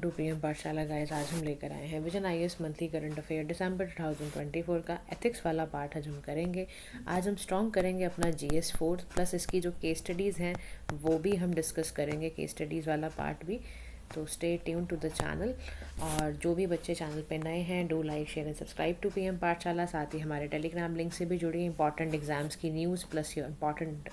To PM पाठशाला guys. आज हम लेकर आए हैं Vision IAS monthly current affair दिसंबर 2024 का एथिक्स वाला पार्ट आज हम करेंगे। आज हम स्ट्रॉन्ग करेंगे अपना GS4 प्लस इसकी जो केस स्टडीज़ हैं वो भी हम डिस्कस करेंगे, केस स्टडीज़ वाला पार्ट भी। तो stay tune to the channel. और जो भी बच्चे चैनल पे नए हैं, do like share and subscribe to PM Pathshala. साथ ही हमारे टेलीग्राम लिंक से भी जुड़िए। इंपॉर्टेंट एग्जाम्स की news plus your important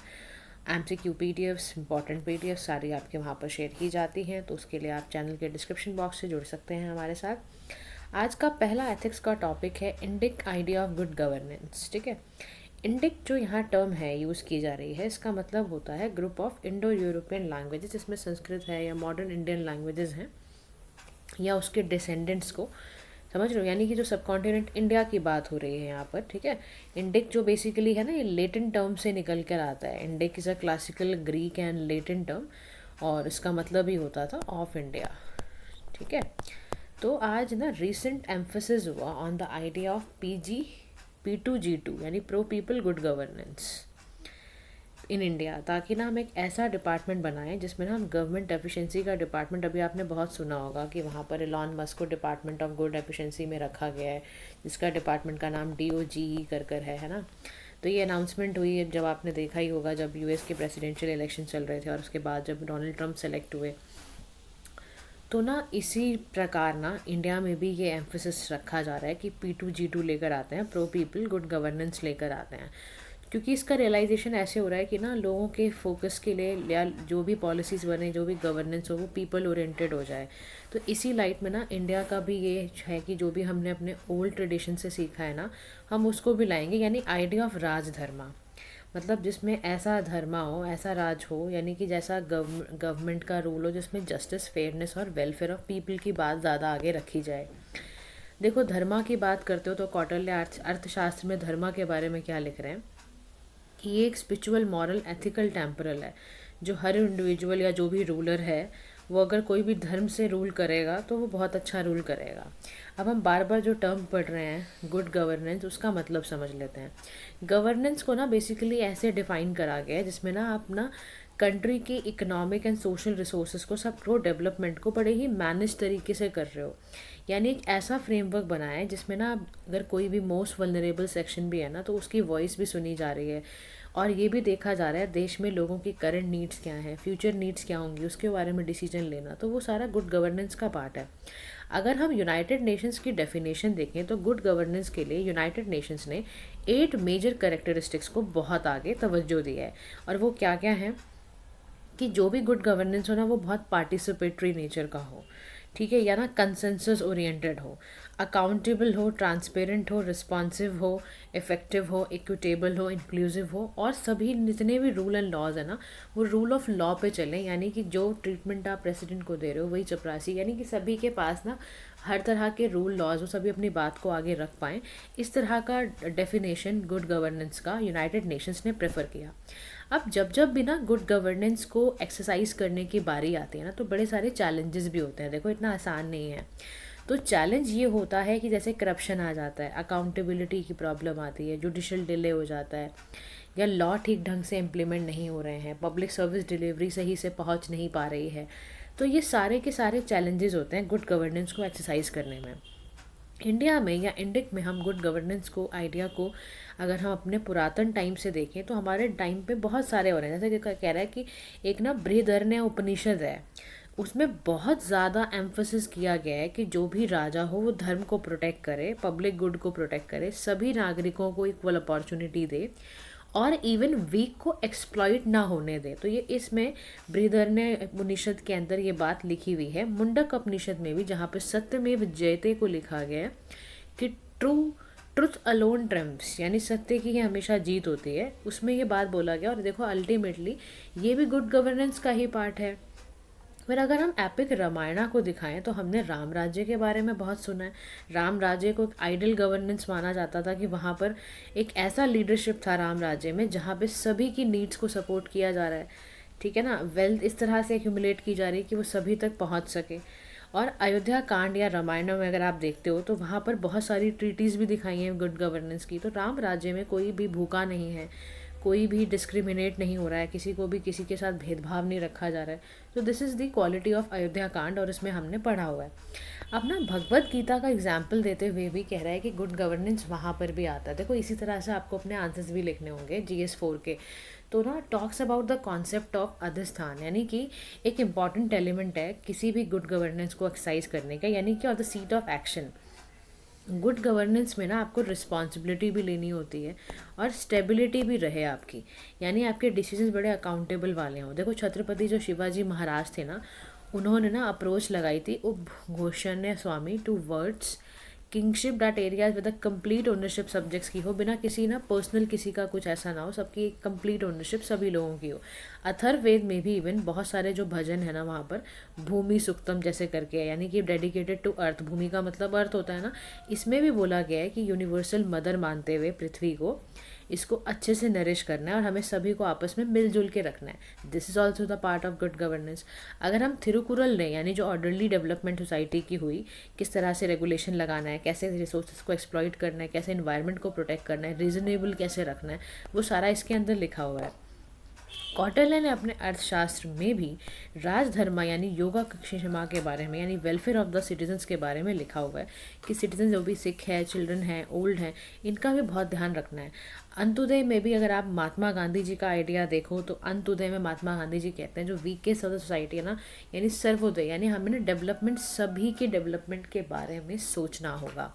MCQ PDFs, important PDF सारी आपके वहाँ पर शेयर की जाती हैं। तो उसके लिए आप चैनल के डिस्क्रिप्शन बॉक्स से जुड़ सकते हैं हमारे साथ। आज का पहला एथिक्स का टॉपिक है Indic idea of good governance. ठीक है, इंडिक जो यहाँ टर्म है यूज़ की जा रही है, इसका मतलब होता है group of Indo European languages. इसमें संस्कृत है या मॉडर्न इंडियन लैंग्वेजेस हैं या उसके डिसेंडेंट्स को समझ रहे हो, यानी कि जो सब कॉन्टिनेंट इंडिया की बात हो रही है यहाँ पर। ठीक है, इंडिक जो बेसिकली है ना, ये लेटिन टर्म से निकल कर आता है। Indic is a classical Greek and Latin term और इसका मतलब ही होता था ऑफ इंडिया। ठीक है, तो आज ना रिसेंट एम्फोसिस हुआ on the idea of P2G2 यानी pro people good governance in India, ताकि ना हम एक ऐसा डिपार्टमेंट बनाएं जिसमें ना हम गवर्नमेंट एफिशिएंसी का डिपार्टमेंट, अभी आपने बहुत सुना होगा कि वहाँ पर एलॉन मस्क को डिपार्टमेंट ऑफ गुड एफिशिएंसी में रखा गया है, जिसका डिपार्टमेंट का नाम DOGE कर है ना। तो ये अनाउंसमेंट हुई है, जब आपने देखा ही होगा जब US के प्रेसिडेंशियल इलेक्शन चल रहे थे और उसके बाद जब डोनाल्ड ट्रंप सेलेक्ट हुए। तो ना इसी प्रकार ना इंडिया में भी ये एम्फोसिस रखा जा रहा है कि P2G2 लेकर आते हैं, प्रो पीपल गुड गवर्नेंस लेकर आते हैं। क्योंकि इसका रियलाइजेशन ऐसे हो रहा है कि ना लोगों के फोकस के लिए या जो भी पॉलिसीज़ बने, जो भी गवर्नेंस हो, वो पीपल ओरिएंटेड हो जाए। तो इसी लाइट में ना इंडिया का भी ये है कि जो भी हमने अपने ओल्ड ट्रेडिशन से सीखा है ना, हम उसको भी लाएंगे, यानी आइडिया ऑफ राजधर्मा। मतलब जिसमें ऐसा धर्मा हो, ऐसा राज हो, यानी कि जैसा गवर्नमेंट का रूल हो, जिसमें जस्टिस, फेयरनेस और वेलफेयर ऑफ पीपल की बात ज़्यादा आगे रखी जाए। देखो, धर्मा की बात करते हो तो कौटिल्य अर्थशास्त्र में धर्मा के बारे में क्या लिख रहे हैं कि ये एक स्पिरिचुअल, मॉरल, एथिकल, टेम्परल है। जो हर इंडिविजुअल या जो भी रूलर है, वो अगर कोई भी धर्म से रूल करेगा तो वो बहुत अच्छा रूल करेगा। अब हम बार बार जो टर्म पढ़ रहे हैं गुड गवर्नेंस, उसका मतलब समझ लेते हैं। गवर्नेंस को ना बेसिकली ऐसे डिफाइन करा गया है जिसमें ना आप ना कंट्री की इकोनॉमिक एंड सोशल रिसोर्सेज को, सबको, डेवलपमेंट को बड़े ही मैनेज तरीके से कर रहे हो। यानी एक ऐसा फ्रेमवर्क बनाया है जिसमें ना अगर कोई भी मोस्ट वल्नरेबल सेक्शन भी है ना, तो उसकी वॉइस भी सुनी जा रही है। और ये भी देखा जा रहा है देश में लोगों की करंट नीड्स क्या हैं, फ्यूचर नीड्स क्या होंगी, उसके बारे में डिसीजन लेना। तो वो सारा गुड गवर्नेंस का पार्ट है। अगर हम यूनाइटेड नेशंस की डेफिनेशन देखें तो गुड गवर्नेंस के लिए यूनाइटेड नेशंस ने 8 मेजर कैरेक्टरिस्टिक्स को बहुत आगे तवज्जो दी है। और वो क्या क्या है कि जो भी गुड गवर्नेंस हो ना, वो बहुत पार्टिसिपेटरी नेचर का हो। ठीक है, या ना कंसेंसस ओरिएंटेड हो, अकाउंटेबल हो, ट्रांसपेरेंट हो, रिस्पॉन्सिव हो, इफेक्टिव हो, इक्विटेबल हो, इंक्लूसिव हो, और सभी जितने भी रूल एंड लॉज है ना, वो रूल ऑफ लॉ पे चलें। यानी कि जो ट्रीटमेंट आप प्रेसिडेंट को दे रहे हो वही चपरासी, यानी कि सभी के पास ना हर तरह के रूल लॉज हो, सभी अपनी बात को आगे रख पाएँ। इस तरह का डेफिनेशन गुड गवर्नेंस का यूनाइटेड नेशंस ने प्रेफर किया। अब जब जब भी ना गुड गवर्नेंस को एक्सरसाइज करने की बारी आती है ना, तो बड़े सारे चैलेंजेस भी होते हैं। देखो, इतना आसान नहीं है। तो चैलेंज ये होता है कि जैसे करप्शन आ जाता है, अकाउंटेबिलिटी की प्रॉब्लम आती है, जुडिशल डिले हो जाता है, या लॉ ठीक ढंग से इम्प्लीमेंट नहीं हो रहे हैं, पब्लिक सर्विस डिलीवरी सही से पहुंच नहीं पा रही है। तो ये सारे के सारे चैलेंजेस होते हैं गुड गवर्नेंस को एक्सरसाइज करने में। इंडिया में या इंडिक में हम गुड गवर्नेंस को, आइडिया को, अगर हम अपने पुरातन टाइम से देखें तो हमारे टाइम पे बहुत सारे हो रहे हैं। जैसे कि कह रहा है कि एक ना बृहदरण्य उपनिषद है, उसमें बहुत ज़्यादा एम्फोसिस किया गया है कि जो भी राजा हो वो धर्म को प्रोटेक्ट करे, पब्लिक गुड को प्रोटेक्ट करे, सभी नागरिकों को इक्वल अपॉर्चुनिटी दे और इवन वीक को एक्सप्लॉइट ना होने दे। तो ये इसमें बृहदरण्य उपनिषद के अंदर ये बात लिखी हुई है। मुंडक उपनिषद में भी, जहाँ पे सत्यमेव जयते को लिखा गया है कि ट्रुथ अलोन ट्रम्प्स, यानी सत्य की ही हमेशा जीत होती है, उसमें ये बात बोला गया। और देखो, अल्टीमेटली ये भी गुड गवर्नेंस का ही पार्ट है। फिर अगर हम एपिक रामायणा को दिखाएं तो हमने राम राज्य के बारे में बहुत सुना है। राम राज्य को एक आइडल गवर्नेंस माना जाता था कि वहाँ पर एक ऐसा लीडरशिप था राम राज्य में जहाँ पे सभी की नीड्स को सपोर्ट किया जा रहा है। ठीक है ना, वेल्थ इस तरह से एक्यूमुलेट की जा रही है कि वो सभी तक पहुँच सके। और अयोध्या कांड या रामायण में अगर आप देखते हो तो वहाँ पर बहुत सारी ट्रीटीज़ भी दिखाई हैं गुड गवर्नेंस की। तो राम राज्य में कोई भी भूखा नहीं है, कोई भी डिस्क्रिमिनेट नहीं हो रहा है, किसी को भी किसी के साथ भेदभाव नहीं रखा जा रहा है। तो this is the quality of Ayodhya कांड, और इसमें हमने पढ़ा हुआ है। अब ना भगवत गीता का एग्जाम्पल देते हुए भी कह रहा है कि गुड गवर्नेंस वहाँ पर भी आता है। देखो इसी तरह से आपको अपने आंसर्स भी लिखने होंगे GS4 के। तो ना talks about the concept of अधिष्ठान, यानी कि एक इम्पॉर्टेंट एलिमेंट है किसी भी गुड गवर्नेंस को एक्सरसाइज करने का, यानी कि on the seat of action. Good governance में ना आपको रिस्पॉन्सिबिलिटी भी लेनी होती है और स्टेबिलिटी भी रहे आपकी, यानी आपके डिसीजन बड़े अकाउंटेबल वाले हों। देखो छत्रपति जो शिवाजी महाराज थे ना, उन्होंने ना अप्रोच लगाई थी उद्घोषण्य स्वामी towards kingship that areas with complete ownership subjects की हो, बिना किसी ना पर्सनल किसी का कुछ ऐसा ना हो, सबकी कंप्लीट ओनरशिप सभी लोगों की हो। अथर्ववेद में भी इवन बहुत सारे जो भजन है ना वहाँ पर भूमि सुक्तम जैसे करके है, यानी कि डेडिकेटेड टू अर्थ। भूमि का मतलब अर्थ होता है ना, इसमें भी बोला गया है कि यूनिवर्सल मदर मानते हुए पृथ्वी को, इसको अच्छे से नरिश करना है और हमें सभी को आपस में मिलजुल के रखना है। This is also the part of good governance. अगर हम थिरुकुरल लें, यानी जो ऑर्डरली डेवलपमेंट सोसाइटी की हुई, किस तरह से रेगुलेशन लगाना है, कैसे रिसोर्सेज को एक्सप्लॉइट करना है, कैसे इन्वायरमेंट को प्रोटेक्ट करना है, रीजनेबल कैसे रखना है, वो सारा इसके अंदर लिखा हुआ है। कौटिल्य ने अपने अर्थशास्त्र में भी राजधर्म यानी योगा क्षमा के बारे में, यानी वेलफेयर ऑफ द सिटीजन्स के बारे में लिखा हुआ है कि सिटीजन जो भी सिख है, चिल्ड्रन है, ओल्ड है, इनका भी बहुत ध्यान रखना है। अंत्योदय में भी अगर आप महात्मा गांधी जी का आइडिया देखो तो अंत्योदय में महात्मा गांधी जी कहते हैं जो वीकेस्ट ऑफ द सोसाइटी है ना, यानी सर्वोदय, यानी हमें ना डेवलपमेंट, सभी के डेवलपमेंट के बारे में सोचना होगा।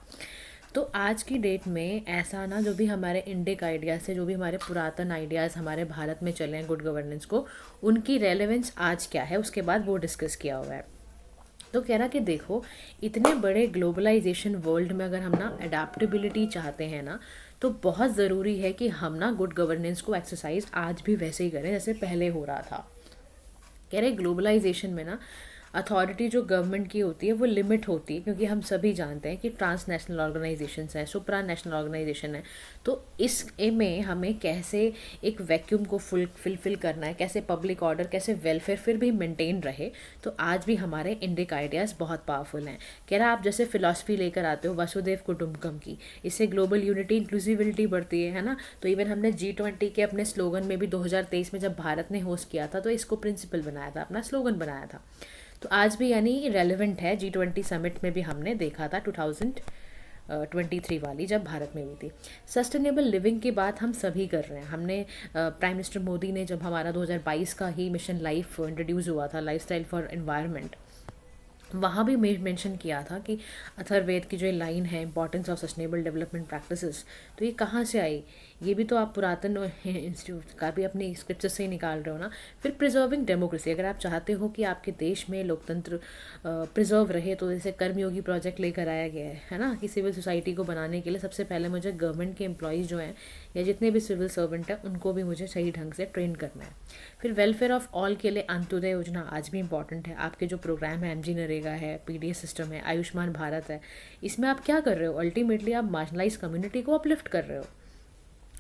तो आज की डेट में ऐसा ना, जो भी हमारे इंडिक आइडियाज़ से, जो भी हमारे पुरातन आइडियाज़ हमारे भारत में चले हैं गुड गवर्नेंस को, उनकी रेलेवेंस आज क्या है, उसके बाद वो डिस्कस किया हुआ है। तो कह रहा कि देखो इतने बड़े ग्लोबलाइजेशन वर्ल्ड में अगर हम ना अडेप्टेबिलिटी चाहते हैं ना, तो बहुत ज़रूरी है कि हम ना गुड गवर्नेंस को एक्सरसाइज आज भी वैसे ही करें जैसे पहले हो रहा था। कह रहे ग्लोबलाइजेशन में ना अथॉरिटी जो गवर्नमेंट की होती है वो लिमिट होती है, क्योंकि हम सभी जानते हैं कि ट्रांसनेशनल ऑर्गेनाइजेशंस हैं, सुप्रा नेशनल ऑर्गेनाइजेशन है। तो इस में हमें कैसे एक वैक्यूम को फिलफिल करना है, कैसे पब्लिक ऑर्डर, कैसे वेलफेयर फिर भी मेंटेन रहे। तो आज भी हमारे इंडिक आइडियाज़ बहुत पावरफुल हैं। कह रहा आप जैसे फिलॉसफी लेकर आते हो वसुदेव कुटुंबकम की, इससे ग्लोबल यूनिटी इंक्लूसिविटी बढ़ती है ना। तो इवन हमने G20 के अपने स्लोगन में भी 2023 में जब भारत ने होस्ट किया था तो इसको प्रिंसिपल बनाया था, अपना स्लोगन बनाया था। तो आज भी यानी रेलेवेंट है। G20 समिट में भी हमने देखा था 2023 वाली, जब भारत में हुई थी। सस्टेनेबल लिविंग की बात हम सभी कर रहे हैं। हमने प्राइम मिनिस्टर मोदी ने जब हमारा 2022 का ही मिशन लाइफ इंट्रोड्यूस हुआ था, लाइफस्टाइल फॉर एनवायरनमेंट, वहाँ भी मेंशन किया था कि अथर्ववेद की जो लाइन है importance of sustainable development practices, तो ये कहाँ से आई, ये भी तो आप पुरातन इंस्टीट्यूट का भी अपनी स्क्रिप्चर से ही निकाल रहे हो ना। फिर प्रिजर्विंग डेमोक्रेसी, अगर आप चाहते हो कि आपके देश में लोकतंत्र प्रिजर्व रहे, तो जैसे कर्मयोगी प्रोजेक्ट लेकर आया गया है ना, कि सिविल सोसाइटी को बनाने के लिए सबसे पहले मुझे गवर्नमेंट के एम्प्लॉयज़ जो हैं या जितने भी सिविल सर्वेंट हैं उनको भी मुझे सही ढंग से ट्रेन करना है। फिर वेलफेयर ऑफ ऑल के लिए अंत्योदय योजना आज भी इंपॉर्टेंट है। आपके जो प्रोग्राम है MG नरेगा है, PDS सिस्टम है, आयुष्मान भारत है, इसमें आप क्या कर रहे हो, अल्टीमेटली आप मार्जिनलाइज कम्युनिटी को अपलिफ्ट कर रहे हो।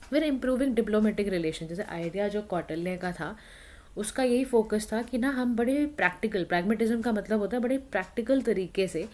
फिर इम्प्रूविंग डिप्लोमेटिक रिलेशन, जैसे आइडिया जो कौटिल्य का था उसका यही फोकस था कि ना हम बड़े प्रैक्टिकल, प्रैग्मेटिज्म का मतलब होता है बड़े प्रैक्टिकल तरीके से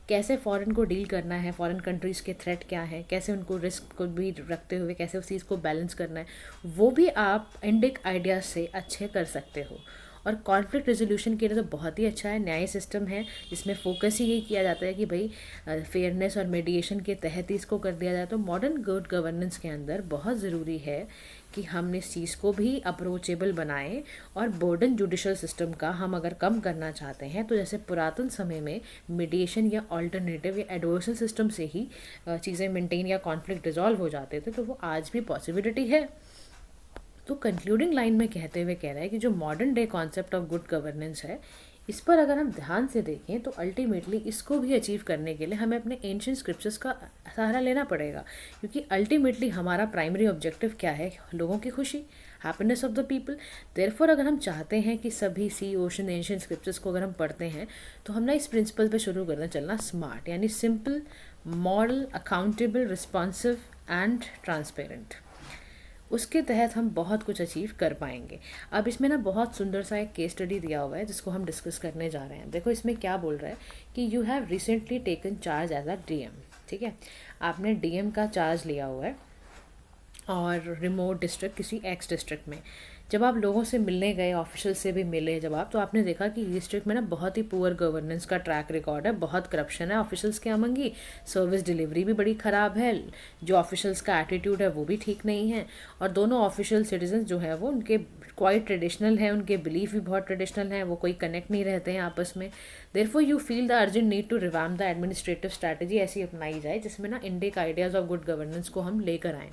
कैसे फ़ॉरेन को डील करना है, फ़ॉरेन कंट्रीज़ के थ्रेट क्या है, कैसे उनको रिस्क को भी रखते हुए कैसे उस चीज़ को बैलेंस करना है, वो भी आप इंडिक आइडियाज़ से अच्छे कर सकते हो। और कॉन्फ्लिक्ट रेजोल्यूशन के लिए तो बहुत ही अच्छा है, न्याय सिस्टम है जिसमें फोकस ही यही किया जाता है कि भाई फेयरनेस और मीडिएशन के तहत ही इसको कर दिया जाए। तो मॉडर्न गुड गवर्नेंस के अंदर बहुत ज़रूरी है कि हम इस चीज़ को भी अप्रोचेबल बनाएं, और बर्डन जुडिशल सिस्टम का हम अगर कम करना चाहते हैं तो जैसे पुरातन समय में मीडिएशन या ऑल्टरनेटिव या एडवर्सल सिस्टम से ही चीज़ें मेंटेन या कॉन्फ्लिक्ट रिजॉल्व हो जाते थे, तो वो आज भी पॉसिबिलिटी है। तो कंक्लूडिंग लाइन में कहते हुए कह रहा है कि जो modern day concept of good governance है, इस पर अगर हम ध्यान से देखें तो अल्टीमेटली इसको भी अचीव करने के लिए हमें अपने एंशिएंट स्क्रिप्चर्स का सहारा लेना पड़ेगा, क्योंकि अल्टीमेटली हमारा प्राइमरी ऑब्जेक्टिव क्या है, लोगों की खुशी, happiness of the people. Therefore अगर हम चाहते हैं कि सभी सी ओशन एंशिएंट स्क्रिप्चर्स को अगर हम पढ़ते हैं तो हम ना इस प्रिंसिपल पे शुरू करना चलना, स्मार्ट, यानी simple, moral, accountable, responsive and transparent. उसके तहत हम बहुत कुछ अचीव कर पाएंगे। अब इसमें ना बहुत सुंदर सा एक केस स्टडी दिया हुआ है जिसको हम डिस्कस करने जा रहे हैं। देखो इसमें क्या बोल रहा है कि you have recently taken charge as a DM। ठीक है, आपने DM का चार्ज लिया हुआ है और रिमोट डिस्ट्रिक्ट किसी एक्स डिस्ट्रिक्ट में। जब आप लोगों से मिलने गए, ऑफिशियल से भी मिले जब आप, तो आपने देखा कि डिस्ट्रिक्ट में ना बहुत ही पुअर गवर्नेंस का ट्रैक रिकॉर्ड है, बहुत करप्शन है ऑफिशियल्स के अमंग ही, सर्विस डिलीवरी भी बड़ी ख़राब है, जो ऑफिशियल्स का एटीट्यूड है वो भी ठीक नहीं है, और दोनों ऑफिशियल सिटीजन जो है वो उनके क्वाइट ट्रेडिशनल है, उनके बिलीफ भी बहुत ट्रेडिशनल है, वो कोई कनेक्ट नहीं रहते हैं आपस में। Therefore you feel the urgent need to revamp the administrative strategy ऐसी अपनाई जाए जिसमें ना Indic ideas of good governance को हम लेकर आएँ,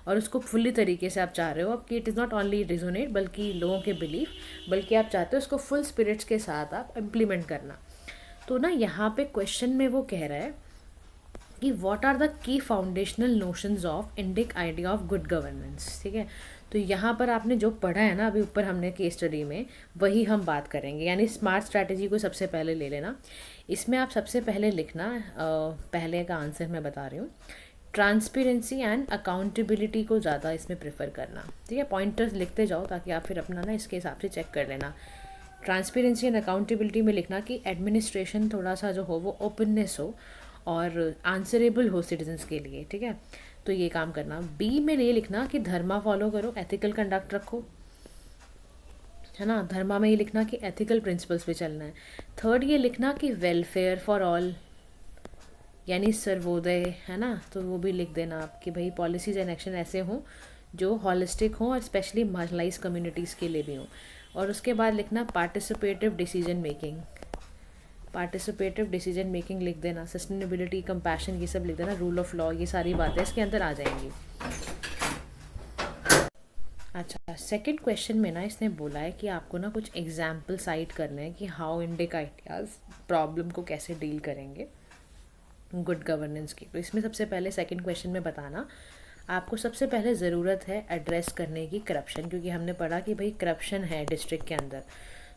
और उसको फुल्ली तरीके से आप चाह रहे हो अब कि it is not only resonate बल्कि लोगों के बिलीफ, बल्कि आप चाहते हो उसको फुल स्पिरिट्स के साथ आप इम्प्लीमेंट करना। तो ना यहाँ पे क्वेश्चन में वो कह रहा है कि what are the key foundational notions of Indic idea of good governance. ठीक है, तो यहाँ पर आपने जो पढ़ा है ना अभी ऊपर हमने केस स्टडी में, वही हम बात करेंगे। यानी स्मार्ट स्ट्रैटेजी को सबसे पहले ले लेना। इसमें आप सबसे पहले लिखना, पहले का आंसर मैं बता रही हूँ, ट्रांसपेरेंसी एंड अकाउंटेबिलिटी को ज़्यादा इसमें प्रेफर करना। ठीक है, पॉइंटर्स लिखते जाओ ताकि आप फिर अपना ना इसके हिसाब से चेक कर लेना। ट्रांसपेरेंसी एंड अकाउंटेबिलिटी में लिखना कि एडमिनिस्ट्रेशन थोड़ा सा जो हो वो ओपननेस हो और आंसरेबल हो सिटीजन्स के लिए। ठीक है, तो ये काम करना। बी में ये लिखना कि धर्मा फॉलो करो, एथिकल कंडक्ट रखो, है ना। धर्मा में ये लिखना कि एथिकल प्रिंसिपल्स पे चलना है। थर्ड ये लिखना कि वेलफेयर फॉर ऑल, यानी सर्वोदय, है ना, तो वो भी लिख देना आप कि भाई पॉलिसीज एंड एक्शन ऐसे हों जो हॉलिस्टिक हों और स्पेशली मार्जिनलाइज कम्युनिटीज़ के लिए भी हों। और उसके बाद लिखना participative decision making, participative decision making लिख देना। सस्टेनेबिलिटी, कंपैशन, ये सब लिख देना। रूल ऑफ लॉ, ये सारी बातें इसके अंदर आ जाएंगी। अच्छा, सेकंड क्वेश्चन में ना इसने बोला है कि आपको ना कुछ एग्जाम्पल साइट करने हैं कि हाउ इंडिक आइडियाज़ प्रॉब्लम को कैसे डील करेंगे गुड गवर्नेंस की। तो इसमें सबसे पहले सेकंड क्वेश्चन में बताना आपको सबसे पहले ज़रूरत है एड्रेस करने की करप्शन, क्योंकि हमने पढ़ा कि भाई करप्शन है डिस्ट्रिक्ट के अंदर।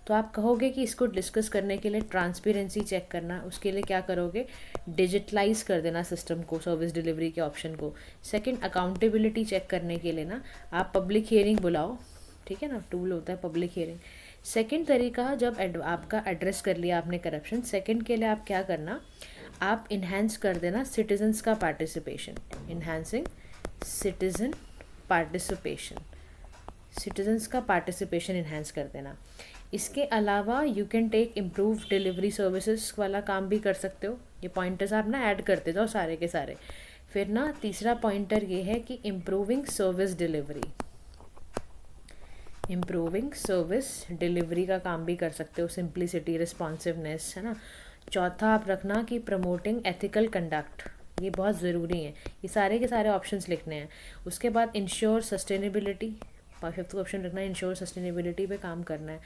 तो आप कहोगे कि इसको डिस्कस करने के लिए ट्रांसपेरेंसी चेक करना, उसके लिए क्या करोगे, डिजिटलाइज कर देना सिस्टम को, सर्विस डिलीवरी के ऑप्शन को। सेकंड, अकाउंटेबिलिटी चेक करने के लिए ना आप पब्लिक हियरिंग बुलाओ। ठीक है ना, टूल होता है पब्लिक हियरिंग। सेकंड तरीका, जब आपका एड्रेस कर लिया आपने करप्शन, सेकंड के लिए आप क्या करना, आप इन्हेंस कर देना सिटीजन्स का participation, enhancing citizen participation, citizens का पार्टिसिपेशन इन्हेंस कर देना। इसके अलावा you can take improve delivery services वाला काम भी कर सकते हो। ये पॉइंटर्स आप ना ऐड करते जाओ सारे के सारे। फिर ना तीसरा पॉइंटर ये है कि improving service delivery, improving service delivery का काम भी कर सकते हो, सिंप्लिसिटी, रिस्पॉन्सिवनेस, है ना। चौथा आप रखना कि प्रमोटिंग एथिकल कंडक्ट, ये बहुत ज़रूरी है। ये सारे के सारे ऑप्शंस लिखने हैं। उसके बाद इंश्योर सस्टेनेबिलिटी, फिफ्थ ऑप्शन रखना है, इंश्योर सस्टेनेबिलिटी पे काम करना है।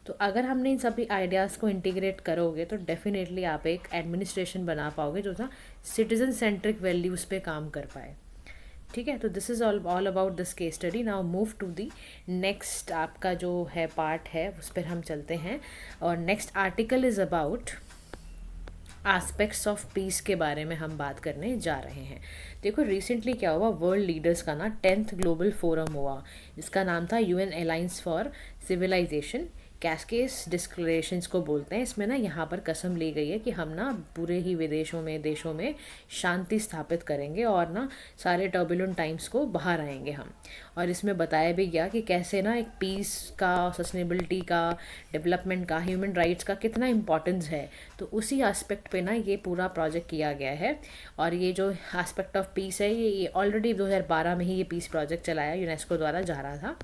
तो अगर हमने इन सभी आइडियाज़ को इंटीग्रेट करोगे तो डेफिनेटली आप एक एडमिनिस्ट्रेशन बना पाओगे जो था सिटीजन सेंट्रिक वैल्यूज़ पे काम कर पाए। ठीक है, तो this is all about this case study. Now move to the next, आपका जो है पार्ट है उस पर हम चलते हैं। और next article is about aspects of piece के बारे में हम बात करने जा रहे हैं। देखो रिसेंटली क्या हुआ, वर्ल्ड लीडर्स का ना 10th ग्लोबल फोरम हुआ जिसका नाम था UN alliance for civilization, Cascais declarations को बोलते हैं। इसमें ना यहाँ पर कसम ली गई है कि हम ना पूरे ही विदेशों में, देशों में शांति स्थापित करेंगे और ना सारे टर्बुलेंट टाइम्स को बाहर आएंगे हम। और इसमें बताया भी गया कि कैसे ना एक पीस का, सस्टेनेबिलिटी का, डेवलपमेंट का, ह्यूमन राइट्स का कितना इम्पोर्टेंस है। तो उसी एस्पेक्ट पे ना ये पूरा प्रोजेक्ट किया गया है। और ये जो एस्पेक्ट ऑफ पीस है ये ऑलरेडी 2012 में ही ये पीस प्रोजेक्ट चलाया यूनेस्को द्वारा जा रहा था।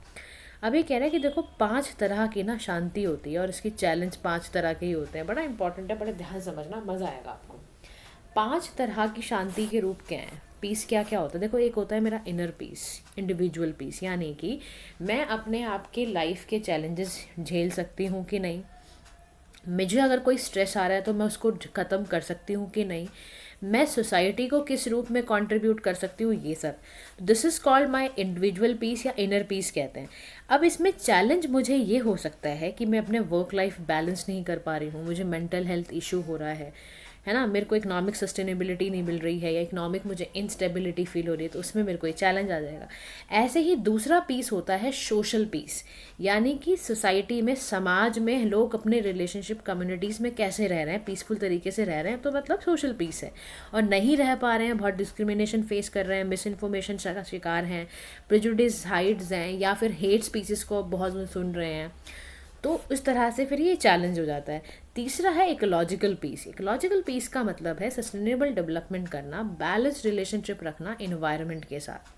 अब ये कह रहा है कि देखो 5 तरह की ना शांति होती है और इसकी चैलेंज 5 तरह के ही होते हैं। बड़ा इंपॉर्टेंट है, बड़े ध्यान समझना, मज़ा आएगा आपको। 5 तरह की शांति के रूप क्या हैं, पीस क्या क्या होता है। देखो एक होता है मेरा इनर पीस, इंडिविजुअल पीस, यानी कि मैं अपने आप के लाइफ के चैलेंजेस झेल सकती हूँ कि नहीं, मुझे अगर कोई स्ट्रेस आ रहा है तो मैं उसको ख़त्म कर सकती हूँ कि नहीं, मैं सोसाइटी को किस रूप में कंट्रीब्यूट कर सकती हूँ, ये सब। This is called my individual peace या इनर पीस कहते हैं। अब इसमें चैलेंज मुझे ये हो सकता है कि मैं अपने वर्क लाइफ बैलेंस नहीं कर पा रही हूँ, मुझे मेंटल हेल्थ इशू हो रहा है है ना, मेरे को इकोनॉमिक सस्टेनेबिलिटी नहीं मिल रही है या इकोनॉमिक मुझे इंस्टेबिलिटी फील हो रही है, तो उसमें मेरे को ये चैलेंज आ जाएगा। ऐसे ही दूसरा पीस होता है सोशल पीस, यानी कि सोसाइटी में, समाज में लोग अपने रिलेशनशिप कम्युनिटीज़ में कैसे रह रहे हैं, पीसफुल तरीके से रह रहे हैं, तो मतलब सोशल पीस है। और नहीं रह पा रहे हैं, बहुत डिस्क्रिमिनेशन फेस कर रहे हैं, मिस इन्फॉर्मेशन का शिकार हैं, प्रेजुडिस हाइट्स हैं, या फिर हेट स्पीचेस को बहुत सुन रहे हैं, तो इस तरह से फिर ये चैलेंज हो जाता है। तीसरा है इकोलॉजिकल पीस। इकोलॉजिकल पीस का मतलब है सस्टेनेबल डेवलपमेंट करना, बैलेंस्ड रिलेशनशिप रखना इन्वायरमेंट के साथ।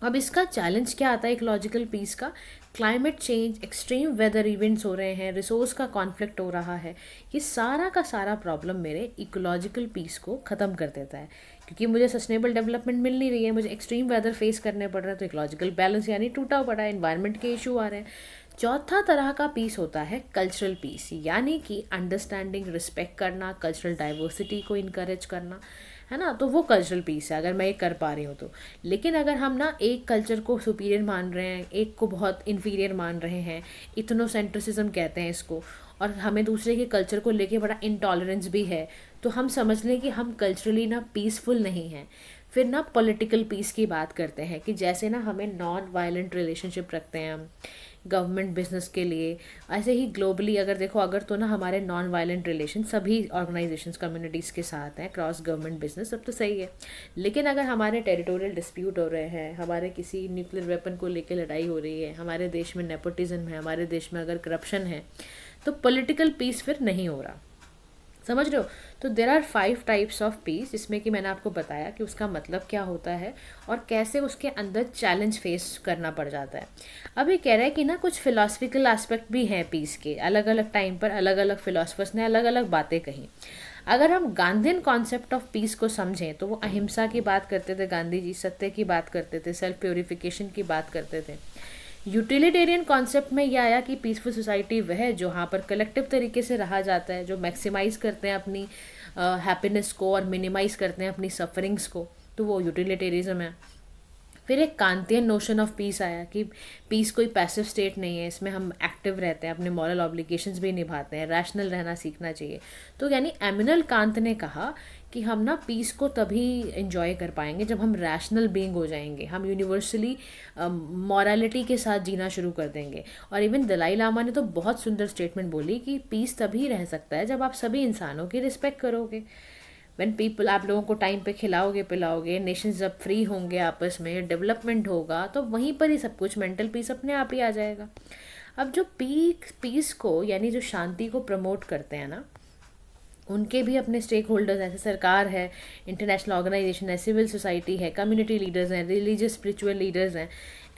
अब इसका चैलेंज क्या आता है इकोलॉजिकल पीस का? Climate change, extreme weather events हो रहे हैं, रिसोर्स का कॉन्फ्लिक्ट हो रहा है, ये सारा का सारा प्रॉब्लम मेरे इकोलॉजिकल पीस को ख़त्म कर देता है। क्योंकि मुझे सस्टेनेबल डेवलपमेंट मिल नहीं रही है, मुझे एक्सट्रीम वेदर फेस करने पड़ रहा है, तो इकोलॉजिकल बैलेंस यानी टूटा पड़ा है, इन्वायरमेंट के इशू आ रहे हैं। चौथा तरह का पीस होता है कल्चरल पीस, यानी कि अंडरस्टैंडिंग, रिस्पेक्ट करना, कल्चरल डाइवर्सिटी को इनकरेज करना, है ना, तो वो कल्चरल पीस है, अगर मैं ये कर पा रही हूँ तो। लेकिन अगर हम ना एक कल्चर को सुपीरियर मान रहे हैं, एक को बहुत इन्फीरियर मान रहे हैं, इथनोसेंट्रिसिज्म कहते हैं इसको, और हमें दूसरे के कल्चर को लेके बड़ा इंटॉलरेंस भी है, तो हम समझ लें कि हम कल्चरली ना पीसफुल नहीं हैं। फिर ना पॉलिटिकल पीस की बात करते हैं कि जैसे ना हमें नॉन वायलेंट रिलेशनशिप रखते हैं हम गवर्नमेंट बिजनेस के लिए, ऐसे ही ग्लोबली अगर देखो, अगर तो ना हमारे नॉन वायलेंट रिलेशन सभी ऑर्गेनाइजेशंस कम्युनिटीज़ के साथ हैं, क्रॉस गवर्नमेंट बिजनेस, सब तो सही है। लेकिन अगर हमारे टेरिटोरियल डिस्प्यूट हो रहे हैं, हमारे किसी न्यूक्लियर वेपन को लेकर लड़ाई हो रही है, हमारे देश में नेपोटिज्म है, हमारे देश में अगर करप्शन है, तो पॉलिटिकल पीस फिर नहीं हो रहा। समझ रहे हो? तो there are 5 types of peace, जिसमें कि मैंने आपको बताया कि उसका मतलब क्या होता है और कैसे उसके अंदर चैलेंज फेस करना पड़ जाता है। अब ये कह रहा है कि ना कुछ फिलोसफिकल एस्पेक्ट भी हैं पीस के, अलग अलग टाइम पर अलग अलग फिलोसफर्स ने अलग अलग बातें कही। अगर हम गांधीन कॉन्सेप्ट ऑफ पीस को समझें तो वो अहिंसा की बात करते थे गांधी जी, सत्य की बात करते थे, सेल्फ प्योरिफिकेशन की बात करते थे। यूटिलिटेरियन कॉन्सेप्ट में यह आया कि पीसफुल सोसाइटी वह है जहाँ पर कलेक्टिव तरीके से रहा जाता है, जो मैक्सिमाइज करते हैं अपनी हैप्पीनेस को और मिनिमाइज करते हैं अपनी सफरिंग्स को, तो वो यूटिलिटेरिज्म है। फिर एक कांतियन नोशन ऑफ पीस आया कि पीस कोई पैसिव स्टेट नहीं है, इसमें हम एक्टिव रहते हैं, अपने मॉरल ऑब्लिगेशंस भी निभाते हैं, रैशनल रहना सीखना चाहिए। तो यानी एमिनल कांत ने कहा कि हम ना पीस को तभी इंजॉय कर पाएंगे जब हम रैशनल बीइंग हो जाएंगे, हम यूनिवर्सली मॉरलिटी के साथ जीना शुरू कर देंगे। और इवन दलाई लामा ने तो बहुत सुंदर स्टेटमेंट बोली कि पीस तभी रह सकता है जब आप सभी इंसानों की रिस्पेक्ट करोगे। व्हेन पीपल, आप लोगों को टाइम पे खिलाओगे पिलाओगे, नेशंस जब फ्री होंगे, आपस में डेवलपमेंट होगा, तो वहीं पर ही सब कुछ, मेंटल पीस अपने आप ही आ जाएगा। अब जो पीस को यानी जो शांति को प्रमोट करते हैं ना, उनके भी अपने स्टेक होल्डर्स, ऐसे सरकार है, इंटरनेशनल ऑर्गेनाइजेशन है, सिविल सोसाइटी है, कम्युनिटी लीडर्स हैं, रिलीजियस स्पिरिचुअल लीडर्स हैं।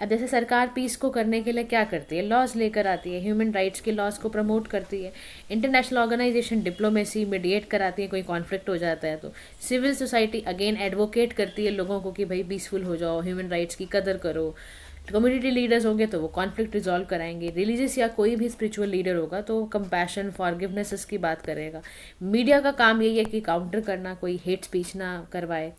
अब जैसे सरकार पीस को करने के लिए क्या करती है, लॉज लेकर आती है, ह्यूमन राइट्स के लॉज को प्रमोट करती है। इंटरनेशनल ऑर्गेनाइजेशन डिप्लोमेसी मीडिएट कराती है, कोई कॉन्फ्लिक्ट हो जाता है तो। सिविल सोसाइटी अगेन एडवोकेट करती है लोगों को कि भाई पीसफुल हो जाओ, ह्यूमन राइट्स की कदर करो। कम्युनिटी लीडर्स होंगे तो वो कॉन्फ्लिक्ट रिजॉल्व कराएंगे। रिलीजियस या कोई भी स्पिरिचुअल लीडर होगा तो कंपैशन, फॉरगिवनेस की बात करेगा। मीडिया का काम यही है कि काउंटर करना, कोई हेट स्पीच ना करवाए।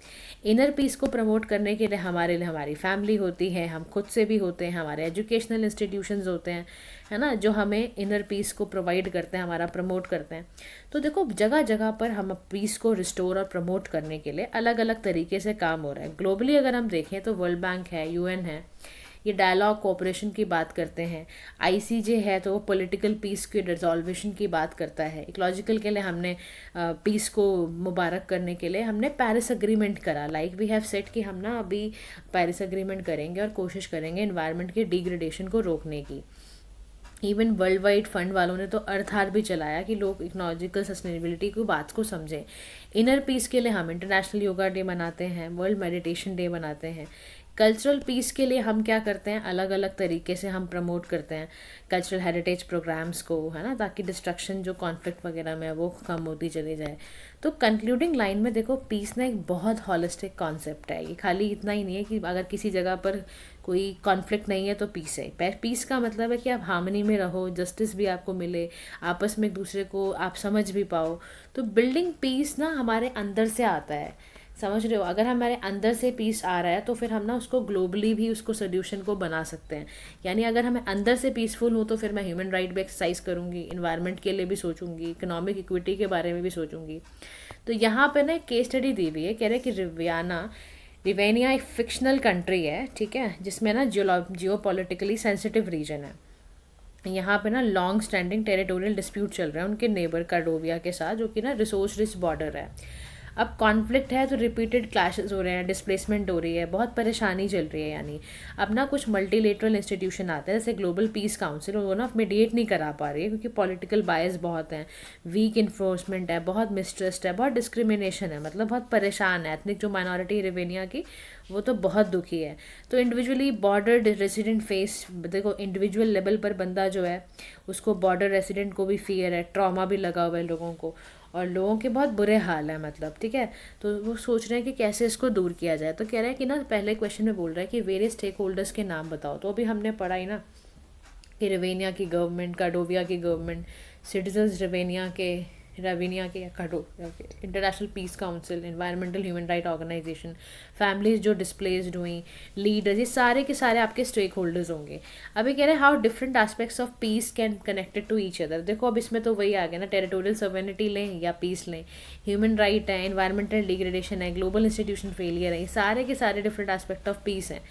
इनर पीस को प्रमोट करने के लिए हमारी फैमिली होती है, हम खुद से भी होते हैं, हमारे एजुकेशनल इंस्टीट्यूशंस होते हैं, है ना, जो हमें इनर पीस को प्रोवाइड करते हैं, हमारा प्रमोट करते हैं। तो देखो, जगह जगह पर हम पीस को रिस्टोर और प्रमोट करने के लिए अलग अलग तरीके से काम हो रहा है। ग्लोबली अगर हम देखें तो वर्ल्ड बैंक है, यूएन है, ये डायलॉग कोऑपरेशन की बात करते हैं। आईसीजे है तो वो पॉलिटिकल पीस के रिजॉल्वेशन की बात करता है। इकोलॉजिकल के लिए हमने पीस को मुबारक करने के लिए हमने पेरिस अग्रीमेंट करा। लाइक वी हैव सेट कि हम ना अभी पेरिस अग्रीमेंट करेंगे और कोशिश करेंगे एनवायरनमेंट के डिग्रेडेशन को रोकने की। इवन वर्ल्ड वाइड फंड वालों ने तो अर्थहार भी चलाया कि लोग इकोलॉजिकल सस्टेनेबिलिटी की बात को समझें। इनर पीस के लिए हम इंटरनेशनल योगा डे मनाते हैं, वर्ल्ड मेडिटेशन डे मनाते हैं। कल्चरल पीस के लिए हम क्या करते हैं, अलग अलग तरीके से हम प्रमोट करते हैं कल्चरल हेरिटेज प्रोग्राम्स को, है ना, ताकि डिस्ट्रक्शन जो कॉन्फ्लिक्ट वगैरह में है वो कम होती चली जाए। तो कंक्लूडिंग लाइन में देखो, पीस ना एक बहुत हॉलिस्टिक कॉन्सेप्ट है। ये खाली इतना ही नहीं है कि अगर किसी जगह पर कोई कॉन्फ्लिक्ट नहीं है तो पीस है। पीस का मतलब है कि आप हार्मनी में रहो, जस्टिस भी आपको मिले, आपस में एक दूसरे को आप समझ भी पाओ। तो बिल्डिंग पीस ना हमारे अंदर से आता है। समझ रहे हो? अगर हमारे अंदर से पीस आ रहा है तो फिर हम ना उसको ग्लोबली भी उसको सोल्यूशन को बना सकते हैं। यानी अगर हमें अंदर से पीसफुल हो तो फिर मैं ह्यूमन राइट भी एक्सरसाइज करूँगी, इन्वायरमेंट के लिए भी सोचूंगी, इकोनॉमिक इक्विटी के बारे में भी सोचूंगी। तो यहाँ पे ना एक केस स्टडी दी हुई है, कह रहे हैं कि रिवेनिया एक फिक्शनल कंट्री है, ठीक है, जिसमें ना जियो पॉलिटिकली सेंसिटिव रीजन है। यहाँ पे ना लॉन्ग स्टैंडिंग टेरिटोरियल डिस्प्यूट चल रहा है उनके नेबर कार्डोविया के साथ, जो कि ना रिसोर्स रिच बॉर्डर है। अब कॉन्फ्लिक्ट है तो रिपीटेड क्लैशेस हो रहे हैं, डिस्प्लेसमेंट हो रही है, बहुत परेशानी चल रही है। यानी अब ना कुछ मल्टीलेटरल इंस्टीट्यूशन आते हैं जैसे ग्लोबल पीस काउंसिल, वो ना मीडिएट नहीं करा पा रही है क्योंकि पॉलिटिकल बायस बहुत हैं, वीक इन्फोर्समेंट है, बहुत मिसट्रस्ट है, बहुत डिस्क्रिमिनेशन है, मतलब बहुत परेशान है। एथनिक जो माइनॉरिटी रिवेनिया की, वो तो बहुत दुखी है। तो इंडिविजुअली बॉर्डर रेसिडेंट फेस, देखो इंडिविजुअल लेवल पर बंदा जो है उसको बॉर्डर रेसिडेंट को भी फियर है, ट्रॉमा भी लगा हुआ है लोगों को, और लोगों के बहुत बुरे हाल है, मतलब ठीक है। तो वो सोच रहे हैं कि कैसे इसको दूर किया जाए। तो कह रहे हैं कि ना पहले क्वेश्चन में बोल रहा है कि वेरियस स्टेक होल्डर्स के नाम बताओ। तो अभी हमने पढ़ा ही ना कि रिवेनिया की गवर्नमेंट, कार्डोविया की गवर्नमेंट, सिटीजन्स रवेनिया के या कार्डोविया के, international peace council, environmental human right organisation, families जो डिस्प्लेस्ड हुई, लीडर्स, ये सारे के सारे आपके स्टेक होल्डर्स होंगे। अभी कह रहे हैं how different aspects of peace can connected to each other. देखो अब इसमें तो वही आ गया ना, टेरिटोरियल सॉवरेनिटी लें या पीस लें, ह्यूमन राइट है, इन्वायरमेंटल डिग्रेडेशन है, ग्लोबल इंस्टीट्यूशन फेलियर है, ये सारे के सारे डिफरेंट एस्पेक्ट ऑफ पीस हैं।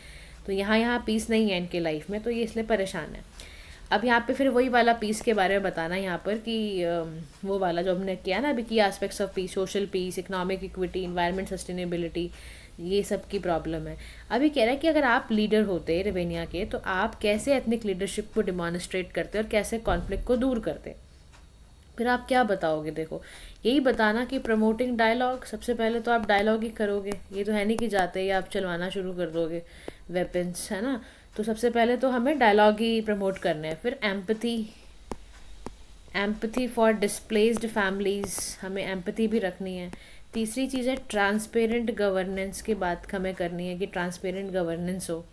तो यहाँ पीस नहीं है इनके लाइफ में, तो ये इसलिए परेशान है। अब यहाँ पे फिर वही वाला पीस के बारे में बताना यहाँ पर कि वो वाला जो हमने किया ना अभी, की aspects of peace, social peace, economic equity, environment sustainability, ये सब की प्रॉब्लम है। अभी कह रहा है कि अगर आप लीडर होते रिवेनिया के तो आप कैसे एथनिक लीडरशिप को डिमॉन्स्ट्रेट करते और कैसे कॉन्फ्लिक्ट को दूर करते। फिर आप क्या बताओगे? देखो यही बताना कि प्रमोटिंग डायलॉग, सबसे पहले तो आप डायलॉग ही करोगे, ये तो है नहीं कि जाते ही आप चलवाना शुरू कर दोगे वेपन्स, है ना। तो सबसे पहले तो हमें डायलॉग ही प्रमोट करने हैं। फिर एम्पथी फॉर डिस्प्लेस्ड फैमिलीज़, हमें एम्पथी भी रखनी है। तीसरी चीज़ है ट्रांसपेरेंट गवर्नेंस की बात हमें करनी है कि ट्रांसपेरेंट गवर्नेंस हो।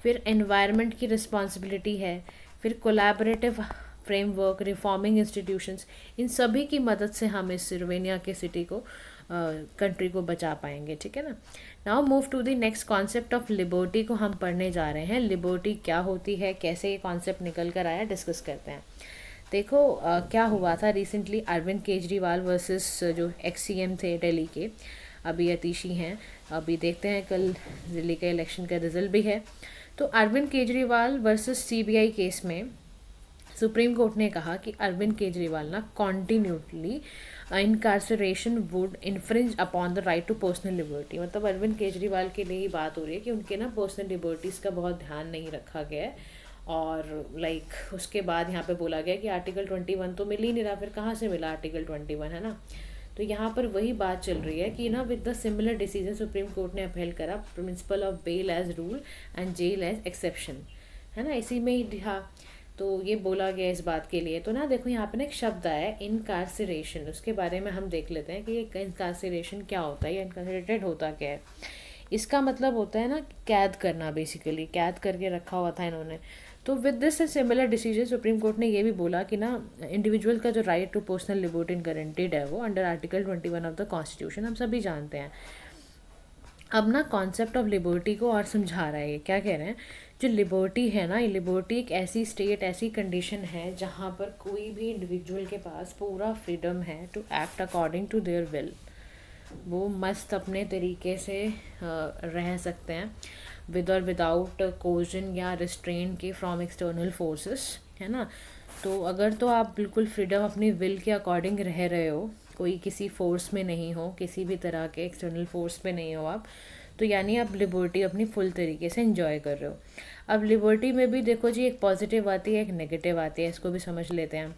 फिर एनवायरनमेंट की रिस्पॉन्सिबिलिटी है। फिर कोलैबोरेटिव फ्रेमवर्क, रिफॉर्मिंग इंस्टीट्यूशंस, इन सभी की मदद से हम इस सिर्वेनिया के सिटी को, कंट्री को बचा पाएंगे, ठीक है ना। Now move to the next concept of liberty को हम पढ़ने जा रहे हैं। लिबर्टी क्या होती है, कैसे ये कॉन्सेप्ट निकल कर आया, डिस्कस करते हैं। देखो क्या हुआ था रिसेंटली, अरविंद केजरीवाल वर्सेस जो एक्स-सीएम थे दिल्ली के, अभी अतीशी हैं, अभी देखते हैं कल दिल्ली के इलेक्शन का रिजल्ट भी है। तो Arvind Kejriwal versus CBI case में सुप्रीम कोर्ट ने कहा कि अरविंद केजरीवाल ना continuously incarceration would infringe upon the right to personal liberty. मतलब अरविंद केजरीवाल के लिए ही बात हो रही है कि उनके ना पर्सनल लिबर्टीज़ का बहुत ध्यान नहीं रखा गया है। और उसके बाद यहाँ पे बोला गया कि आर्टिकल 21 तो मिल ही नहीं रहा, फिर कहाँ से मिला आर्टिकल 21, है ना। तो यहाँ पर वही बात चल रही है कि ना with the similar decision supreme court ने अपहेल्ड करा principle of bail as rule and jail as exception, है ना, इसी में ही था। तो ये बोला गया इस बात के लिए। तो ना देखो यहाँ पे ना एक शब्द आया है इनकार्सरेशन, उसके बारे में हम देख लेते हैं कि ये इनकार्सरेशन क्या होता है या इनकार्सरेटेड होता क्या है। इसका मतलब होता है ना कैद करना, बेसिकली कैद करके रखा हुआ था इन्होंने। तो with this similar decision supreme court ने ये भी बोला कि ना इंडिविजुअल का जो right to personal liberty guaranteed है वो under article 21 of the constitution, हम सभी जानते हैं। अब ना कॉन्सेप्ट ऑफ लिबर्टी को और समझा रहा है, ये क्या कह रहे हैं, जो लिबर्टी है ना, ये लिबर्टी एक ऐसी स्टेट, ऐसी कंडीशन है जहाँ पर कोई भी इंडिविजुअल के पास पूरा फ्रीडम है to act according to their will. वो मस्त अपने तरीके से रह सकते हैं विद और विदाउट कोजन या रिस्ट्रेन के फ्रॉम एक्सटर्नल फोर्सेस, है ना। तो अगर तो आप बिल्कुल फ्रीडम अपनी विल के अकॉर्डिंग रह रहे हो, कोई किसी फोर्स में नहीं हो, किसी भी तरह के एक्सटर्नल फोर्स में नहीं हो आप, तो यानी आप लिबर्टी अपनी फुल तरीके से एंजॉय कर रहे हो। अब लिबर्टी में भी देखो जी एक पॉजिटिव आती है, एक नेगेटिव आती है, इसको भी समझ लेते हैं।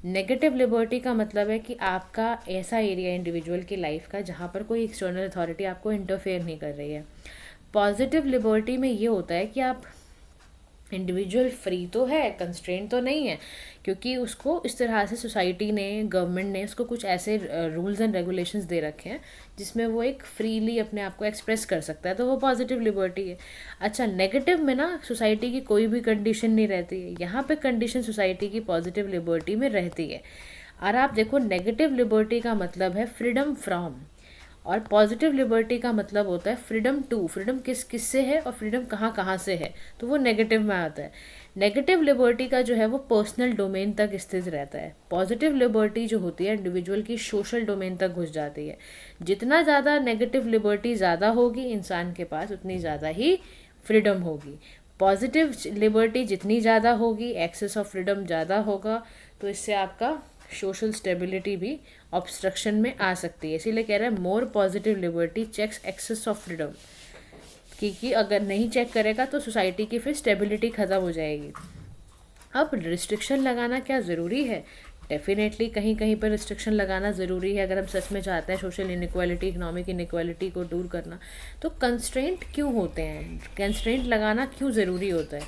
नेगेटिव लिबर्टी का मतलब है कि आपका ऐसा एरिया इंडिविजुअल की लाइफ का जहाँ पर कोई एक्सटर्नल अथॉरिटी आपको इंटरफेयर नहीं कर रही है। पॉजिटिव लिबर्टी में ये होता है कि आप इंडिविजुअल फ्री तो है, कंस्ट्रेंट तो नहीं है, क्योंकि उसको इस तरह से सोसाइटी ने, गवर्नमेंट ने उसको कुछ ऐसे रूल्स एंड रेगुलेशंस दे रखे हैं जिसमें वो एक फ्रीली अपने आप को एक्सप्रेस कर सकता है, तो वो पॉजिटिव लिबर्टी है। अच्छा, नेगेटिव में ना सोसाइटी की कोई भी कंडीशन नहीं रहती है, यहाँ पे कंडीशन सोसाइटी की पॉजिटिव लिबर्टी में रहती है। और आप देखो नेगेटिव लिबर्टी का मतलब है फ्रीडम फ्रॉम, और पॉजिटिव लिबर्टी का मतलब होता है फ्रीडम टू, फ्रीडम किस किस से है और फ्रीडम कहाँ कहाँ से है, तो वो नेगेटिव में आता है। नेगेटिव लिबर्टी का जो है वो पर्सनल डोमेन तक स्थित रहता है। पॉजिटिव लिबर्टी जो होती है इंडिविजुअल की सोशल डोमेन तक घुस जाती है। जितना ज़्यादा नेगेटिव लिबर्टी ज़्यादा होगी इंसान के पास, उतनी ज़्यादा ही फ्रीडम होगी। पॉजिटिव लिबर्टी जितनी ज़्यादा होगी, एक्सेस ऑफ फ्रीडम ज़्यादा होगा, तो इससे आपका सोशल स्टेबिलिटी भी ऑब्स्ट्रक्शन में आ सकती है। इसीलिए कह रहे हैं more positive liberty checks excess of freedom, क्योंकि अगर नहीं चेक करेगा तो सोसाइटी की फिर स्टेबिलिटी ख़त्म हो जाएगी। अब रिस्ट्रिक्शन लगाना क्या ज़रूरी है? डेफिनेटली कहीं कहीं पर रिस्ट्रिक्शन लगाना ज़रूरी है अगर हम सच में चाहते हैं सोशल इनइक्वालिटी, इकोनॉमिक इनइक्वालिटी को दूर करना। तो कंस्ट्रेंट क्यों होते हैं, कंस्ट्रेंट लगाना क्यों ज़रूरी होता है?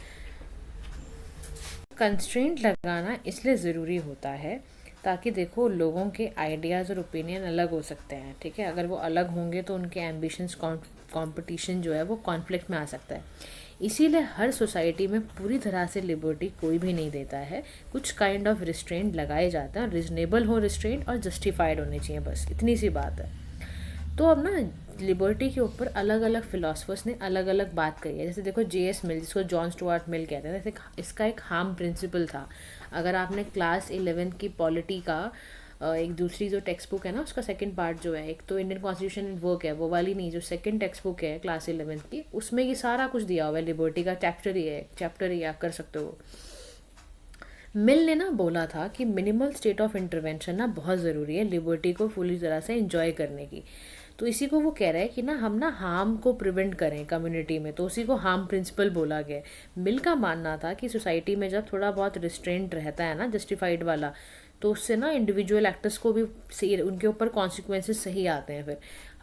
कंस्ट्रेंट लगाना इसलिए ज़रूरी होता है ताकि देखो लोगों के आइडियाज़ और ओपिनियन अलग हो सकते हैं, ठीक है। अगर वो अलग होंगे तो उनके एम्बिशंस, कंपटीशन जो है वो कॉन्फ्लिक्ट में आ सकता है। इसीलिए हर सोसाइटी में पूरी तरह से लिबर्टी कोई भी नहीं देता है, कुछ काइंड ऑफ रिस्ट्रेंट लगाए जाते हैं। रिजनेबल हो रिस्ट्रेंट और जस्टिफाइड होने चाहिए, बस इतनी सी बात है। तो अब ना लिबर्टी के ऊपर अलग अलग फिलोसफर्स ने अलग अलग बात कही है। जैसे देखो J.S. मिल, जिसको जॉन स्टुअर्ट मिल कहते हैं, जैसे इसका एक हार्म प्रिंसिपल था। अगर आपने क्लास 11 की पॉलिटी का एक दूसरी जो टेक्स्ट बुक है ना, उसका सेकंड पार्ट जो है, एक तो इंडियन कॉन्स्टिट्यूशन एंड वर्क है, वो वाली नहीं, जो सेकंड टेक्स्ट बुक है क्लास 11 की, उसमें ये सारा कुछ दिया हुआ है। लिबर्टी का चैप्टर ही आप कर सकते हो। मिल ने ना बोला था कि मिनिमल स्टेट ऑफ इंटरवेंशन ना बहुत ज़रूरी है लिबर्टी को फुली तरह से इंजॉय करने की। तो इसी को वो कह रहा है कि ना हम ना हार्म को प्रिवेंट करें कम्युनिटी में, तो उसी को हार्म प्रिंसिपल बोला गया है। मिल का मानना था कि सोसाइटी में जब थोड़ा बहुत रिस्ट्रेंट रहता है ना, जस्टिफाइड वाला, तो उससे ना इंडिविजुअल एक्टर्स को भी सही, उनके ऊपर कॉन्सिक्वेंसेस सही आते हैं फिर।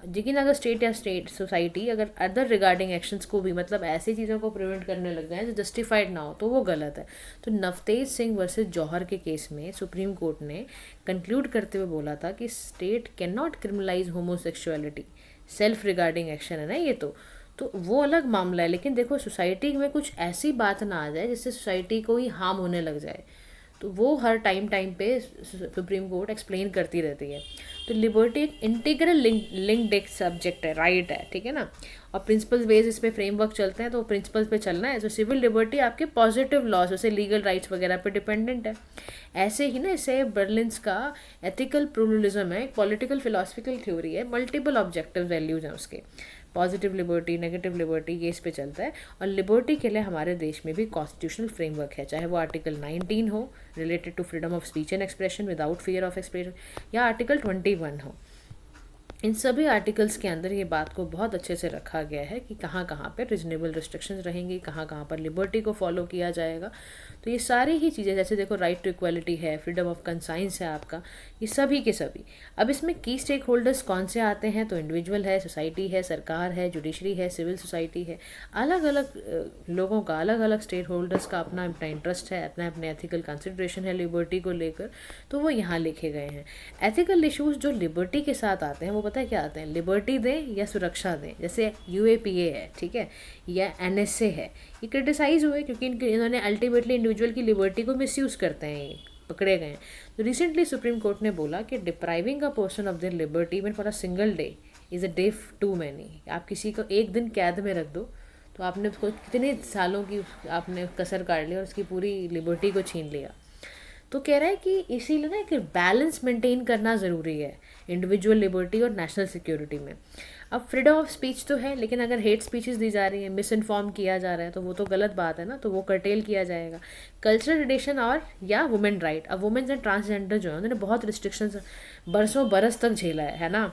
लेकिन अगर स्टेट सोसाइटी अगर अदर रिगार्डिंग एक्शंस को भी, मतलब ऐसी चीज़ों को प्रिवेंट करने लग जाए जो जस्टिफाइड ना हो, तो वो गलत है। तो नवतेज सिंह वर्सेस जौहर के केस में सुप्रीम कोर्ट ने कंक्लूड करते हुए बोला था कि state can not criminalise homosexuality, self regarding action है ना ये, तो वो अलग मामला है। लेकिन देखो सोसाइटी में कुछ ऐसी बात ना आ जाए जिससे सोसाइटी को ही हार्म होने लग जाए, तो वो हर टाइम पे सुप्रीम कोर्ट एक्सप्लेन करती रहती है। तो लिबर्टी एक इंटीग्रल लिंक्ड एक सब्जेक्ट है, राइट है, ठीक है ना। और प्रिंसिपल्स बेस इस पे फ्रेमवर्क चलते हैं, तो प्रिंसिपल्स पे चलना है। तो सिविल लिबर्टी आपके पॉजिटिव लॉज जैसे लीगल राइट्स वगैरह पे डिपेंडेंट है। ऐसे ही ना इसे बर्लिन्स का एथिकल प्लूरलिज्म है, एक पॉलिटिकल फिलोसफिकल थ्योरी है, मल्टीपल ऑब्जेक्टिव वैल्यूज हैं उसके। पॉजिटिव लिबर्टी, नेगेटिव लिबर्टी, ये इस पे चलता है। और लिबर्टी के लिए हमारे देश में भी कॉन्स्टिट्यूशनल फ्रेमवर्क है, चाहे वो आर्टिकल 19 हो related to freedom of speech and expression without fear of expression, या आर्टिकल 21 हो। इन सभी आर्टिकल्स के अंदर ये बात को बहुत अच्छे से रखा गया है कि कहाँ कहाँ पर रिजनेबल रिस्ट्रिक्शंस रहेंगी, कहाँ कहाँ पर लिबर्टी को फॉलो किया जाएगा। तो ये सारी ही चीज़ें, जैसे देखो राइट टू इक्वालिटी है, फ्रीडम ऑफ कंसाइंस है आपका, ये सभी के सभी। अब इसमें की स्टेक होल्डर्स कौन से आते हैं? तो इंडिविजुअल है, सोसाइटी है, सरकार है, जुडिशरी है, सिविल सोसाइटी है। अलग अलग लोगों का, अलग अलग स्टेक होल्डर्स का अपना अपना इंटरेस्ट है, अपना अपने एथिकल कंसिड्रेशन है लिबर्टी को लेकर, तो वो यहाँ लिखे गए हैं। एथिकल इशूज़ जो लिबर्टी के साथ आते हैं वो पता है क्या आते हैं? लिबर्टी दें या सुरक्षा दें। जैसे UAPA है, ठीक है, या NSA है, ये क्रिटिसाइज़ हुए क्योंकि इन्होंने अल्टीमेटली इंडिविजुअल की लिबर्टी को मिसयूज़ करते हैं, ये पकड़े गए हैं। तो रिसेंटली सुप्रीम कोर्ट ने बोला कि depriving a person of their liberty even for a single day is a day too many. आप किसी को एक दिन कैद में रख दो तो आपने उसको कितने सालों की आपने कसर काट ली और उसकी पूरी लिबर्टी को छीन लिया। तो कह रहा है कि इसीलिए ना कि बैलेंस मेंटेन करना ज़रूरी है इंडिविजुअल लिबर्टी और नेशनल सिक्योरिटी में। अब फ्रीडम ऑफ स्पीच तो है, लेकिन अगर हेट स्पीचेस दी जा रही हैं, मिस इन्फॉर्म किया जा रहा है, तो वो तो गलत बात है ना, तो वो कर्टेल किया जाएगा। कल्चरल ट्रेडिशन और या वुमेन राइट, अब वुमेन्स एंड ट्रांसजेंडर जो है उन्होंने बहुत रिस्ट्रिक्शंस बरसों बरस तक झेला है ना,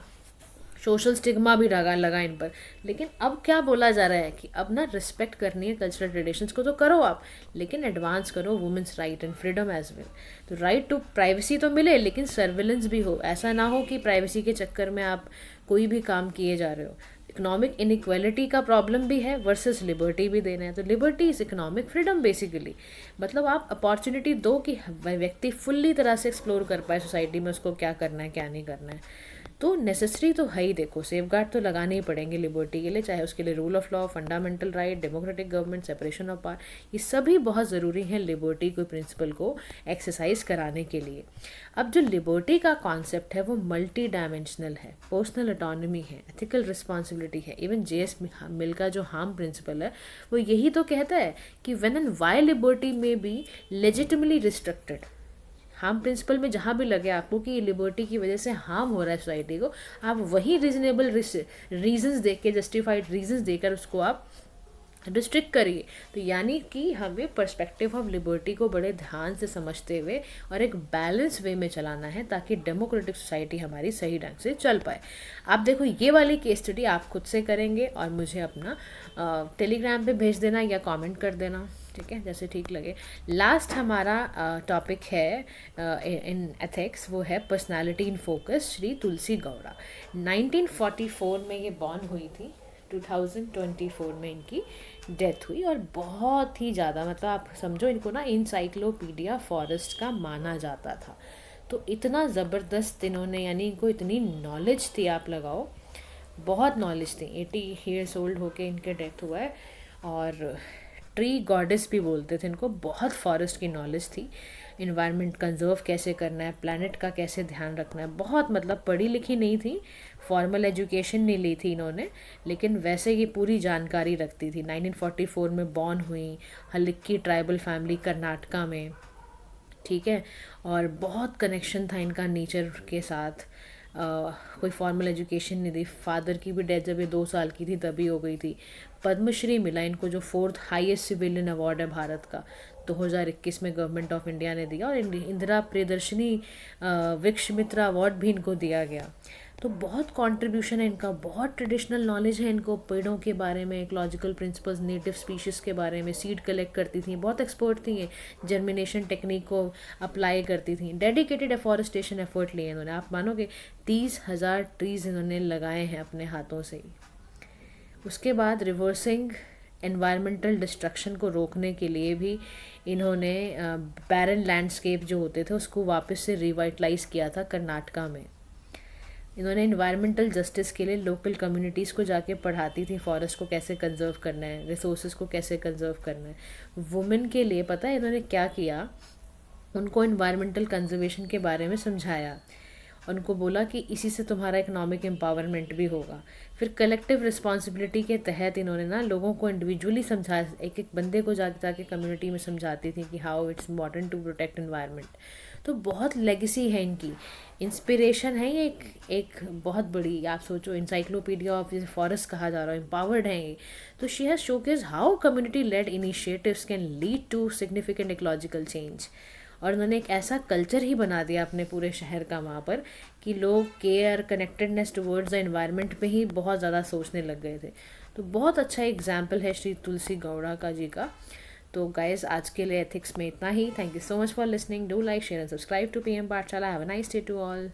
सोशल स्टिग्मा भी लगा इन पर। लेकिन अब क्या बोला जा रहा है कि अब ना रिस्पेक्ट करनी है कल्चरल ट्रेडिशंस को, तो करो आप, लेकिन एडवांस करो women's right and freedom as well. तो राइट टू प्राइवेसी तो मिले, लेकिन सर्विलेंस भी हो। ऐसा ना हो कि प्राइवेसी के चक्कर में आप कोई भी काम किए जा रहे हो। इकोनॉमिक इनइक्वालिटी का प्रॉब्लम भी है वर्सेस लिबर्टी भी देना है। तो liberty is economic freedom basically, मतलब आप अपॉर्चुनिटी दो कि व्यक्ति फुल्ली तरह से एक्सप्लोर कर पाए सोसाइटी में उसको क्या करना है क्या नहीं करना है। तो नेसेसरी तो है ही, देखो सेफगार्ड तो लगाने ही पड़ेंगे लिबर्टी के लिए, चाहे उसके लिए rule of law, fundamental right, democratic government, separation of power, ये सभी बहुत ज़रूरी हैं लिबर्टी को प्रिंसिपल को एक्सरसाइज कराने के लिए। अब जो लिबर्टी का कॉन्सेप्ट है वो मल्टी डायमेंशनल है, पर्सनल ऑटोनॉमी है, एथिकल रिस्पॉन्सिबिलिटी है। इवन जेएस मिल का जो हार्म प्रिंसिपल है वो यही तो कहता है कि व्हेन एंड व्हाई लिबर्टी में बी लेजिटिमली रिस्ट्रिक्टेड। हार्म प्रिंसिपल में जहाँ भी लगे आपको कि ये लिबर्टी की वजह से हार्म हो रहा है सोसाइटी को, आप वही रीजनेबल रीजंस दे के, जस्टिफाइड रीजंस देकर उसको आप रिस्ट्रिक्ट करिए। तो यानी कि हमें पर्सपेक्टिव ऑफ लिबर्टी को बड़े ध्यान से समझते हुए और एक बैलेंस वे में चलाना है ताकि डेमोक्रेटिक सोसाइटी हमारी सही ढंग से चल पाए। आप देखो ये वाली केस स्टडी आप खुद से करेंगे और मुझे अपना टेलीग्राम पे भेज देना या कमेंट कर देना, ठीक है, जैसे ठीक लगे। लास्ट हमारा टॉपिक है इन एथिक्स, वो है पर्सनालिटी इन फोकस, श्री तुलसी गौड़ा। 1944 में ये बॉर्न हुई थी, 2024 में इनकी डेथ हुई। और बहुत ही ज़्यादा, मतलब आप समझो इनको ना इंसाइक्लोपीडिया फॉरेस्ट का माना जाता था। तो इतना ज़बरदस्त इन्होंने, यानी इनको इतनी नॉलेज थी, आप लगाओ बहुत नॉलेज थी। 80 ईयर्स ओल्ड होके इनके डेथ हुआ है। और ट्री गॉडेस भी बोलते थे इनको, बहुत फॉरेस्ट की नॉलेज थी। इन्वायरमेंट कंजर्व कैसे करना है, प्लानट का कैसे ध्यान रखना है, बहुत, मतलब पढ़ी लिखी नहीं थी, फॉर्मल एजुकेशन नहीं ली थी इन्होंने, लेकिन वैसे ही पूरी जानकारी रखती थी। 1944 में बॉर्न हुई, हल्की ट्राइबल फैमिली कर्नाटका में, ठीक है, और बहुत कनेक्शन था इनका नेचर के साथ। कोई फॉर्मल एजुकेशन नहीं थी। फादर की भी डेथ जब ये 2 साल की थी तभी हो गई थी। पद्मश्री मिला इनको, जो 4th हाईएस्ट सिविलियन अवार्ड है भारत का, 2021 में गवर्नमेंट ऑफ इंडिया ने दिया। और इंदिरा प्रियदर्शनी विश्वामित्र अवार्ड भी इनको दिया गया। तो बहुत कंट्रीब्यूशन है इनका, बहुत ट्रेडिशनल नॉलेज है इनको पेड़ों के बारे में, इकोलॉजिकल प्रिंसिपल्स, नेटिव स्पीशीज़ के बारे में। सीड कलेक्ट करती थी, बहुत एक्सपर्ट थी ये, जर्मिनेशन टेक्निक को अप्लाई करती थी। डेडिकेटेड एफॉरेस्टेशन एफर्ट लिए इन्होंने, आप मानोगे 30,000 ट्रीज़ इन्होंने लगाए हैं अपने हाथों से ही। उसके बाद रिवर्सिंग एनवायरमेंटल डिस्ट्रक्शन को रोकने के लिए भी इन्होंने बैरन लैंडस्केप जो होते थे उसको वापस से रिवाइटलाइज किया था कर्नाटका में। इन्होंने इन्वायरमेंटल जस्टिस के लिए लोकल कम्युनिटीज़ को जाके पढ़ाती थी, फॉरेस्ट को कैसे कंजर्व करना है, रिसोर्सेज को कैसे कंजर्व करना है। वुमेन के लिए पता है इन्होंने क्या किया, उनको इन्वायरमेंटल कंजर्वेशन के बारे में समझाया, उनको बोला कि इसी से तुम्हारा इकोनॉमिक एम्पावरमेंट भी होगा। फिर कलेक्टिव रिस्पॉन्सिबिलिटी के तहत इन्होंने ना लोगों को इंडिविजुअली समझाया, एक एक बंदे को जाके जाके कम्युनिटी में समझाती थी कि how it's important to protect environment. तो बहुत लेगेसी है इनकी, इंस्पिरेशन है ये, एक बहुत बड़ी, आप सोचो इंसाइक्लोपीडिया ऑफ फॉरेस्ट कहा जा रहा है, एम्पावर्ड है ये। तो she has showcase how community led initiatives can lead to significant ecological change. और उन्होंने एक ऐसा कल्चर ही बना दिया अपने पूरे शहर का वहाँ पर कि लोग care, connectedness towards the environment पे ही बहुत ज़्यादा सोचने लग गए थे। तो बहुत अच्छा एग्जाम्पल है श्री तुलसी गौड़ा का जी का। तो गाइज आज के लिए एथिक्स में इतना ही। Thank you so much for listening. Do like, share and subscribe to PM Pathshala. Have a nice day to all.